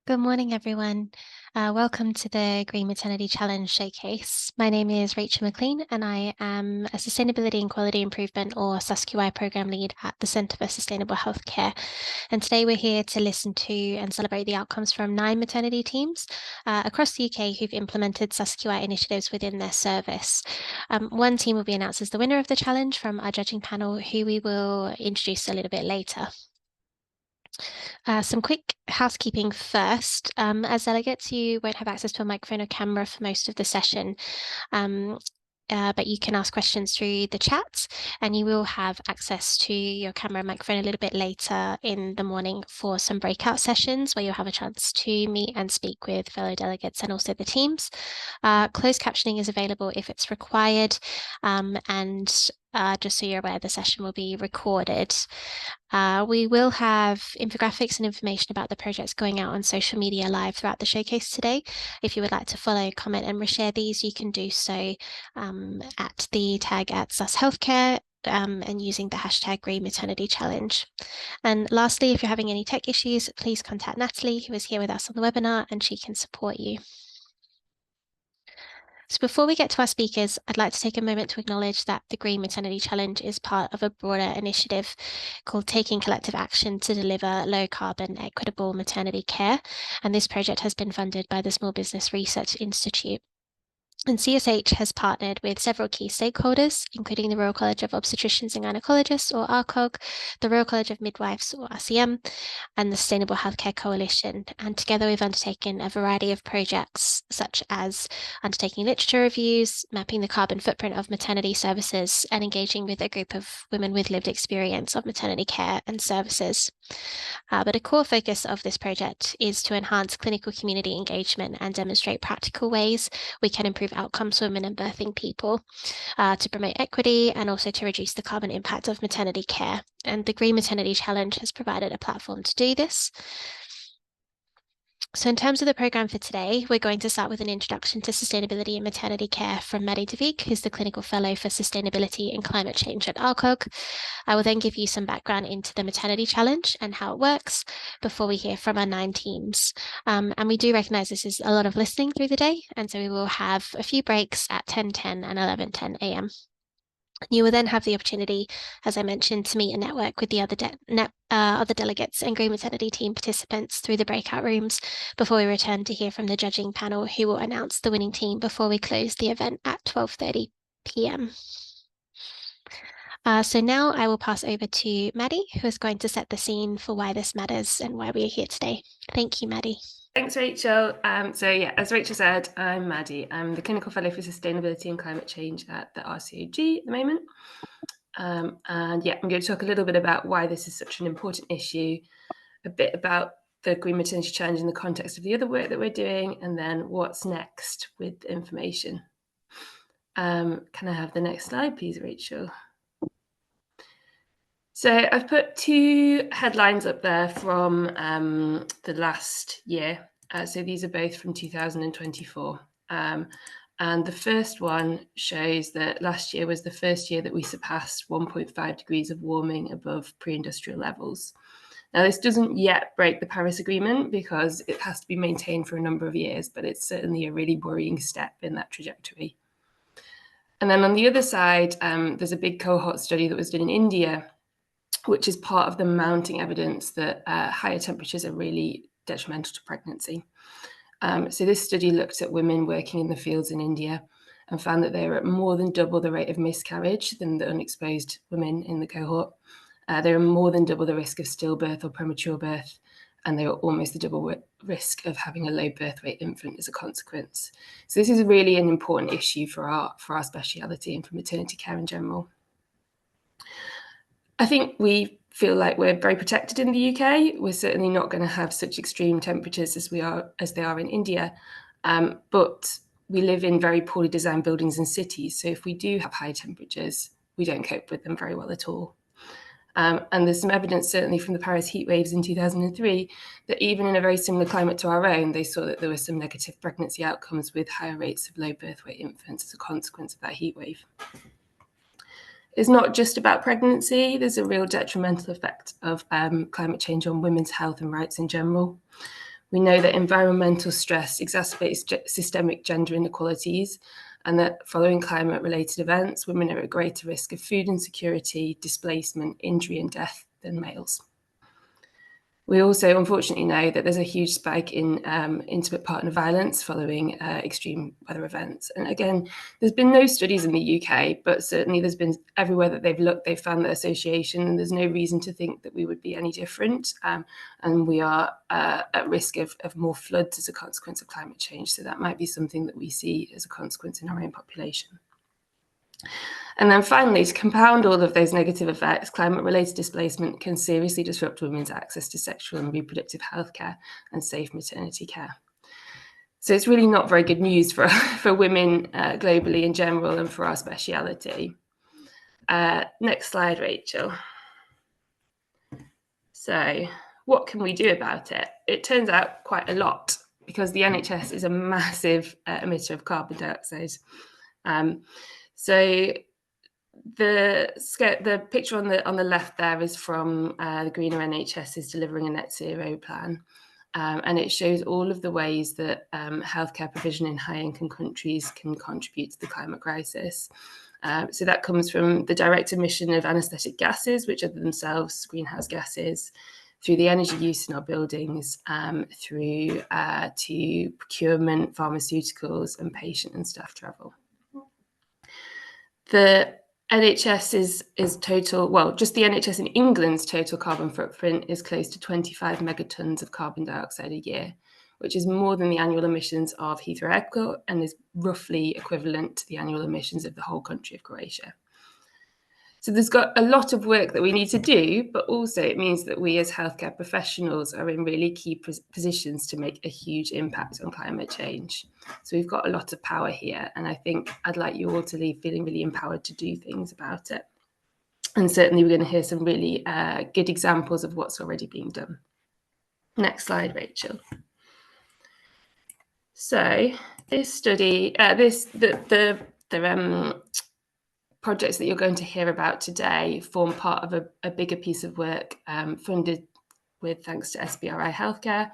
Good morning, everyone. Welcome to the Green Maternity Challenge Showcase. My name is Rachel McLean, and I am a Sustainability and Quality Improvement, or SUSQI Program Lead at the Centre for Sustainable Healthcare. And today we're here to listen to and celebrate the outcomes from 9 maternity teams across the UK who've implemented SUSQI initiatives within their service. One team will be announced as the winner of the challenge from our judging panel, who we will introduce a little bit later. Some quick housekeeping first. As delegates, you won't have access to a microphone or camera for most of the session, but you can ask questions through the chat, and you will have access to your camera and microphone a little bit later in the morning for some breakout sessions where you'll have a chance to meet and speak with fellow delegates and also the teams. Closed captioning is available if it's required, and just so you're aware, the session will be recorded. We will have infographics and information about the projects going out on social media live throughout the showcase today. If you would like to follow, comment, and reshare these, you can do so at the tag at SUS Healthcare and using the hashtag Green Maternity Challenge. And lastly, if you're having any tech issues, please contact Natalie, who is here with us on the webinar, and she can support you. So before we get to our speakers, I'd like to take a moment to acknowledge that the Green Maternity Challenge is part of a broader initiative called Taking Collective Action to Deliver Low Carbon Equitable Maternity Care. And this project has been funded by the Small Business Research Institute. And CSH has partnered with several key stakeholders, including the Royal College of Obstetricians and Gynaecologists, or RCOG, the Royal College of Midwives, or RCM, and the Sustainable Healthcare Coalition. And together we've undertaken a variety of projects, such as undertaking literature reviews, mapping the carbon footprint of maternity services, and engaging with a group of women with lived experience of maternity care and services. But a core focus of this project is to enhance clinical community engagement and demonstrate practical ways we can improve outcomes for women and birthing people, to promote equity and also to reduce the carbon impact of maternity care. And the Green Maternity Challenge has provided a platform to do this. So in terms of the programme for today, we're going to start with an introduction to sustainability in maternity care from Maddie DeVeek, who's the Clinical Fellow for Sustainability and Climate Change at RCOG. I will then give you some background into the Maternity Challenge and how it works before we hear from our 9 teams. And we do recognise this is a lot of listening through the day, and so we will have a few breaks at 10:10 and 11:10 a.m. You will then have the opportunity, as I mentioned, to meet and network with the other delegates and Green Maternity team participants through the breakout rooms before we return to hear from the judging panel, who will announce the winning team before we close the event at 12:30 p.m. So now I will pass over to Maddie, who is going to set the scene for why this matters and why we are here today. Thank you, Maddie. Thanks, Rachel. As Rachel said, I'm Maddie. I'm the Clinical Fellow for Sustainability and Climate Change at the RCOG at the moment. I'm going to talk a little bit about why this is such an important issue, a bit about the Green Maternity Challenge in the context of the other work that we're doing, and then what's next with the information. Can I have the next slide, please, Rachel? So I've put 2 headlines up there from the last year. So these are both from 2024. And the first one shows that last year was the first year that we surpassed 1.5 degrees of warming above pre-industrial levels. Now, this doesn't yet break the Paris Agreement because it has to be maintained for a number of years, but it's certainly a really worrying step in that trajectory. And then on the other side, there's a big cohort study that was done in India, which is part of the mounting evidence that higher temperatures are really detrimental to pregnancy. So this study looked at women working in the fields in India and found that they were at more than double the rate of miscarriage than the unexposed women in the cohort. They were more than double the risk of stillbirth or premature birth, and they were almost the double risk of having a low birth weight infant as a consequence. So this is really an important issue for our speciality and for maternity care in general. I think we feel like we're very protected in the UK. We're certainly not going to have such extreme temperatures as they are in India, but we live in very poorly designed buildings and cities. So if we do have high temperatures, we don't cope with them very well at all. And there's some evidence, certainly from the Paris heat waves in 2003, that even in a very similar climate to our own, they saw that there were some negative pregnancy outcomes with higher rates of low birth weight infants as a consequence of that heat wave. It's not just about pregnancy. There's a real detrimental effect of climate change on women's health and rights in general. We know that environmental stress exacerbates systemic gender inequalities, and that following climate-related events, women are at greater risk of food insecurity, displacement, injury and death than males. We also unfortunately know that there's a huge spike in intimate partner violence following extreme weather events. And again, there's been no studies in the UK, but certainly there's been everywhere that they've looked, they've found that association, and there's no reason to think that we would be any different. And we are at risk of more floods as a consequence of climate change. So that might be something that we see as a consequence in our own population. And then finally, to compound all of those negative effects, climate-related displacement can seriously disrupt women's access to sexual and reproductive healthcare and safe maternity care. So it's really not very good news for women globally in general and for our speciality. Next slide, Rachel. So what can we do about it? It turns out quite a lot, because the NHS is a massive emitter of carbon dioxide. So the picture on the left there is from the Greener NHS's Delivering a Net Zero plan, and it shows all of the ways that healthcare provision in high-income countries can contribute to the climate crisis. So that comes from the direct emission of anaesthetic gases, which are themselves greenhouse gases, through the energy use in our buildings, through to procurement, pharmaceuticals, and patient and staff travel. The NHS is total, well, just the NHS in England's total carbon footprint is close to 25 megatons of carbon dioxide a year, which is more than the annual emissions of Heathrow Airport and is roughly equivalent to the annual emissions of the whole country of Croatia. So there's got a lot of work that we need to do, but also it means that we as healthcare professionals are in really key positions to make a huge impact on climate change. So we've got a lot of power here, and I think I'd like you all to leave feeling really empowered to do things about it. And certainly we're going to hear some really good examples of what's already being done. Next slide, Rachel. So this study, projects that you're going to hear about today form part of a bigger piece of work funded with thanks to SBRI Healthcare,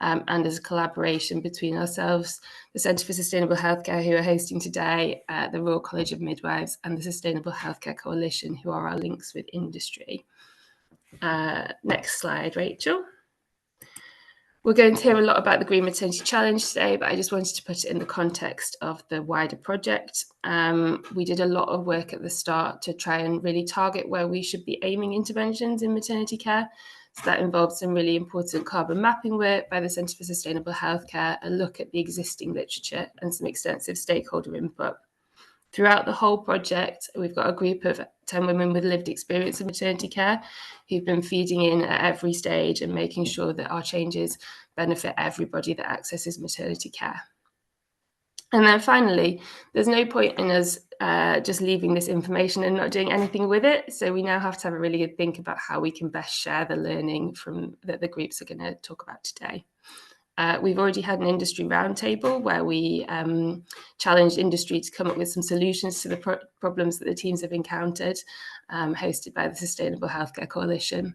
and as a collaboration between ourselves, the Centre for Sustainable Healthcare, who are hosting today, the Royal College of Midwives, and the Sustainable Healthcare Coalition, who are our links with industry. Next slide, Rachel. We're going to hear a lot about the Green Maternity Challenge today, but I just wanted to put it in the context of the wider project. We did a lot of work at the start to try and really target where we should be aiming interventions in maternity care. So that involved some really important carbon mapping work by the Centre for Sustainable Healthcare, a look at the existing literature, and some extensive stakeholder input. Throughout the whole project, we've got a group of 10 women with lived experience of maternity care who've been feeding in at every stage and making sure that our changes benefit everybody that accesses maternity care. And then finally, there's no point in us just leaving this information and not doing anything with it. So we now have to have a really good think about how we can best share the learning from that the groups are going to talk about today. We've already had an industry roundtable where we challenged industry to come up with some solutions to the problems that the teams have encountered, hosted by the Sustainable Healthcare Coalition.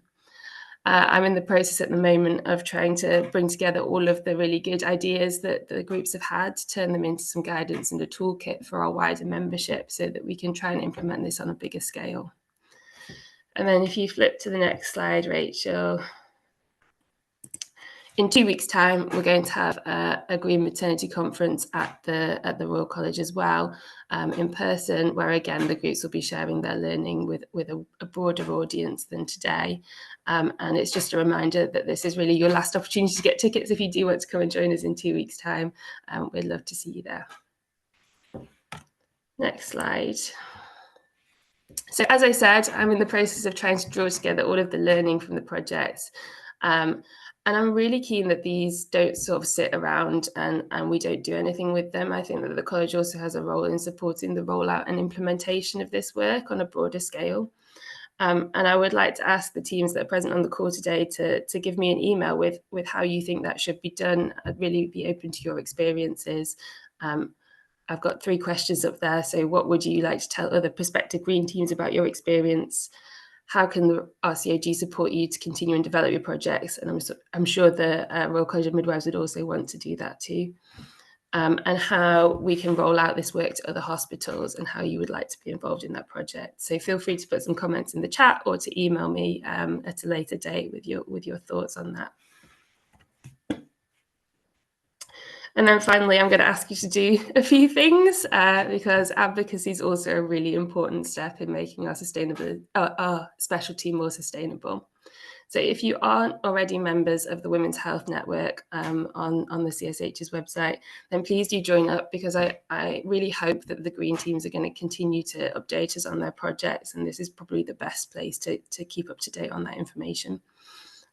I'm in the process at the moment of trying to bring together all of the really good ideas that the groups have had to turn them into some guidance and a toolkit for our wider membership so that we can try and implement this on a bigger scale. And then if you flip to the next slide, Rachel. In 2 weeks' time, we're going to have a Green Maternity Conference at the Royal College as well, in person, where again the groups will be sharing their learning with a broader audience than today. And it's just a reminder that this is really your last opportunity to get tickets if you do want to come and join us in 2 weeks' time. We'd love to see you there. Next slide. So as I said, I'm in the process of trying to draw together all of the learning from the project. And I'm really keen that these don't sort of sit around and we don't do anything with them. I think that the college also has a role in supporting the rollout and implementation of this work on a broader scale. And I would like to ask the teams that are present on the call today to give me an email with how you think that should be done. I'd really be open to your experiences. I've got 3 questions up there. So what would you like to tell other prospective green teams about your experience? how can the RCOG support you to continue and develop your projects? And I'm sure the Royal College of Midwives would also want to do that too. And how we can roll out this work to other hospitals and how you would like to be involved in that project. So feel free to put some comments in the chat or to email me at a later date with your thoughts on that. And then finally, I'm going to ask you to do a few things because advocacy is also a really important step in making our specialty more sustainable. So if you aren't already members of the Women's Health Network on the CSH's website, then please do join up, because I really hope that the Green teams are going to continue to update us on their projects, and this is probably the best place to keep up to date on that information.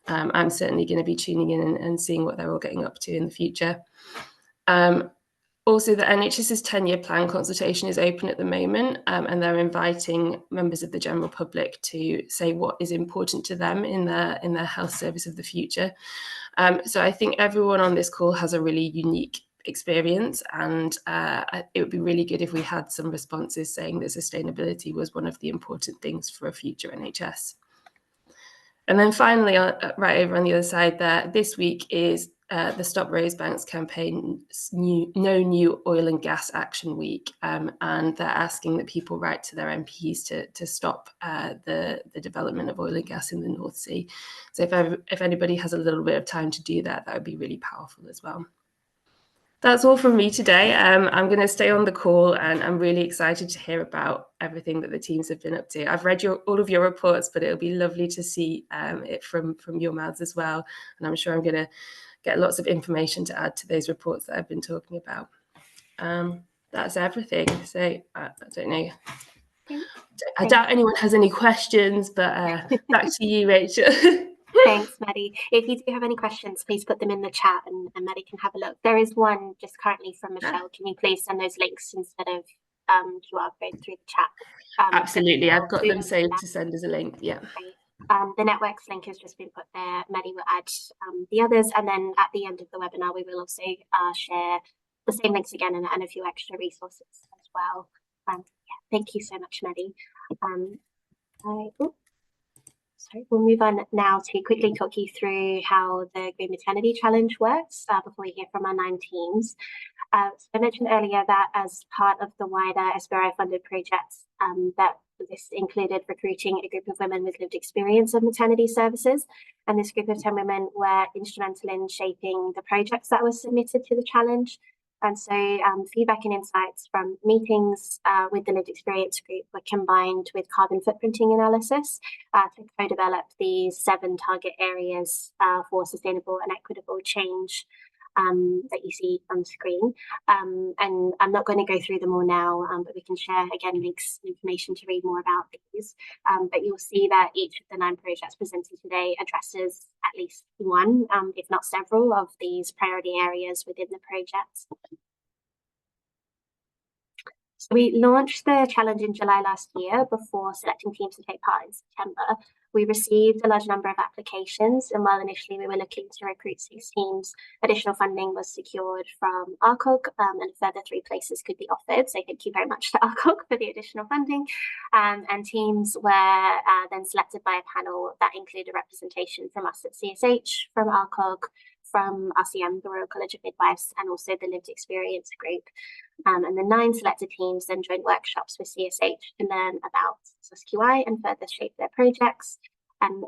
I'm certainly going to be tuning in and seeing what they're all getting up to in the future. Also, the NHS's 10-year plan consultation is open at the moment, and they're inviting members of the general public to say what is important to them in their health service of the future. So I think everyone on this call has a really unique experience, and it would be really good if we had some responses saying that sustainability was one of the important things for a future NHS. And then finally, right over on the other side there, this week is the Stop Rosebanks campaign's No New Oil and Gas Action Week, and they're asking that people write to their MPs to stop the development of oil and gas in the North Sea. So if anybody has a little bit of time to do that, that would be really powerful as well. That's all from me today. I'm going to stay on the call, and I'm really excited to hear about everything that the teams have been up to. I've read all of your reports, but it'll be lovely to see it from your mouths as well. And I'm sure I'm going to get lots of information to add to those reports that I've been talking about. That's everything. So I don't know. I doubt anyone has any questions, but back to you, Rachel. Thanks, Maddie. If you do have any questions, please put them in the chat and Maddie can have a look. There is one just currently from Michelle. Can you please send those links instead of QR code through the chat? Absolutely. I've got them saved to send as a link. Yeah. The networks link has just been put there. Maddie will add the others, and then at the end of the webinar, we will also share the same links again and a few extra resources as well. Yeah, thank you so much, Maddie. Sorry, we'll move on now to quickly talk you through how the Green Maternity Challenge works before we hear from our 9 teams. So I mentioned earlier that as part of the wider SBRI funded projects, that this included recruiting a group of women with lived experience of maternity services. And this group of 10 women were instrumental in shaping the projects that were submitted to the challenge. And so feedback and insights from meetings with the lived experience group were combined with carbon footprinting analysis to co-develop these 7 target areas for sustainable and equitable change that you see on screen. And I'm not going to go through them all now, but we can share again links and information to read more about these. But you'll see that each of the 9 projects presented today addresses at least one, if not several, of these priority areas within the project. So we launched the challenge in July last year before selecting teams to take part in September. We received a large number of applications, and while initially we were looking to recruit 6 teams, additional funding was secured from RCOG, and a further 3 places could be offered. So thank you very much to RCOG for the additional funding. And teams were then selected by a panel that included representation from us at CSH, from RCOG, from RCM, the Royal College of Midwives, and also the Lived Experience Group. And the 9 selected teams then joined workshops with CSH to learn about SBRI and further shape their projects.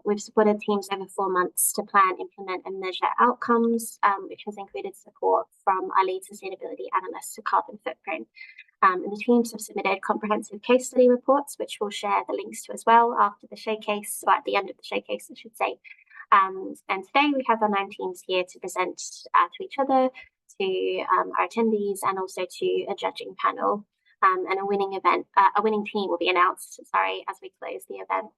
We've supported teams over 4 months to plan, implement and measure outcomes, which has included support from our lead sustainability analyst to carbon footprint. And the teams have submitted comprehensive case study reports, which we'll share the links to as well after the showcase, or at the end of the showcase, I should say. And today we have our 9 teams here to present to each other, to our attendees, and also to a judging panel. And a winning team will be announced, as we close the event.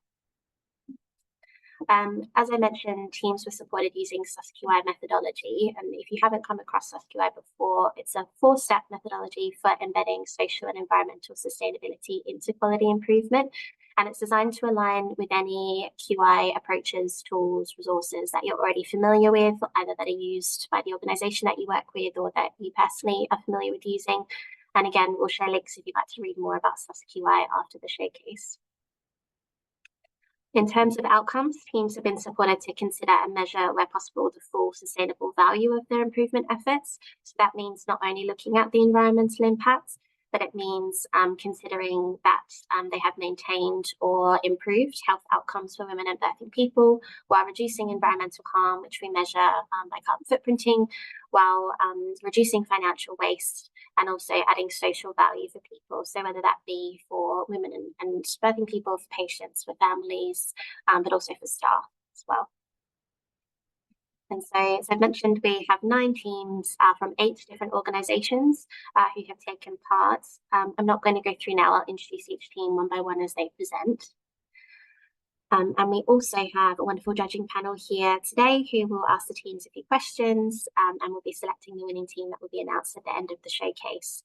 As I mentioned, teams were supported using SBRI methodology, and if you haven't come across SBRI before, it's a 4-step methodology for embedding social and environmental sustainability into quality improvement, and it's designed to align with any QI approaches, tools, resources that you're already familiar with, either that are used by the organisation that you work with or that you personally are familiar with using. And again, we'll share links if you'd like to read more about SBRI after the showcase. In terms of outcomes, teams have been supported to consider and measure, where possible, the full sustainable value of their improvement efforts. So that means not only looking at the environmental impacts, but it means considering that they have maintained or improved health outcomes for women and birthing people, while reducing environmental harm, which we measure by carbon footprinting, while reducing financial waste, and also adding social value for people. So whether that be for women and birthing people, for patients, for families, but also for staff as well. And so, as I mentioned, we have 9 teams from 8 different organisations who have taken part. I'm not going to go through now. I'll introduce each team one by one as they present. And we also have a wonderful judging panel here today who will ask the teams a few questions, and we'll be selecting the winning team that will be announced at the end of the showcase.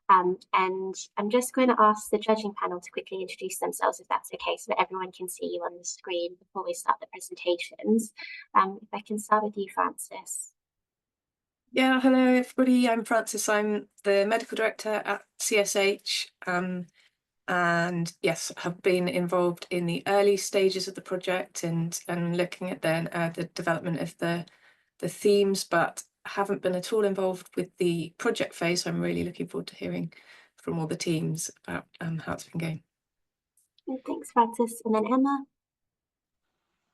And I'm just going to ask the judging panel to quickly introduce themselves, if that's okay, so that everyone can see you on the screen before we start the presentations. If I can start with you, Frances. Yeah, hello everybody, I'm Frances, I'm the Medical Director at CSH, and yes, have been involved in the early stages of the project and looking at then the development of the themes, but haven't been at all involved with the project phase. So I'm really looking forward to hearing from all the teams about how it's been going. Thanks, Frances. And then Emma.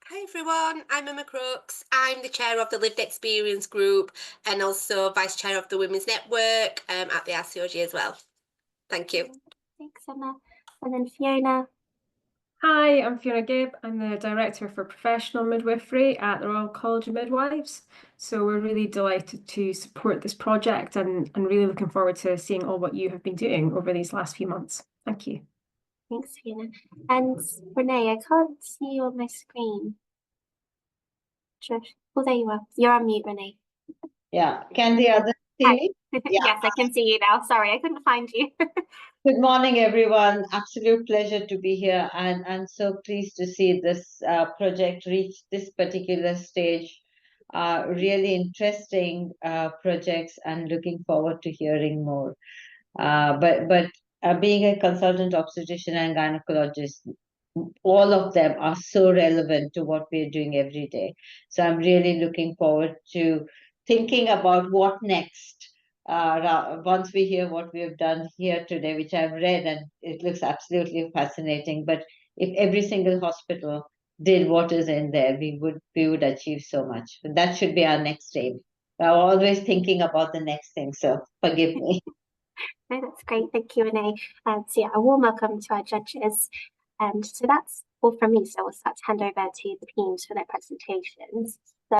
Hi everyone, I'm Emma Crooks. I'm the chair of the Lived Experience Group and also vice chair of the Women's Network at the RCOG as well. Thank you. Thanks, Emma. And then Fiona. Hi, I'm Fiona Gibb. I'm the Director for Professional Midwifery at the Royal College of Midwives. So we're really delighted to support this project and really looking forward to seeing all what you have been doing over these last few months. Thank you. Thanks, Fiona. And Renee, I can't see you on my screen. Oh, there you are. You're on mute, Renee. Yeah. Can the others see me? Yeah. Yes, I can see you now. Sorry, I couldn't find you. Good morning, everyone. Absolute pleasure to be here, and so pleased to see this project reach this particular stage. Really interesting projects, and looking forward to hearing more. But being a consultant obstetrician and gynecologist, all of them are so relevant to what we're doing every day. So I'm really looking forward to thinking about what next. Once we hear what we have done here today, which I've read, and it looks absolutely fascinating. But if every single hospital did what is in there, we would achieve so much. That should be our next aim. We're always thinking about the next thing, so forgive me. No, that's great. Thank you, Renee. So yeah, a warm welcome to our judges. And so that's all from me. So we'll start to hand over to the teams for their presentations.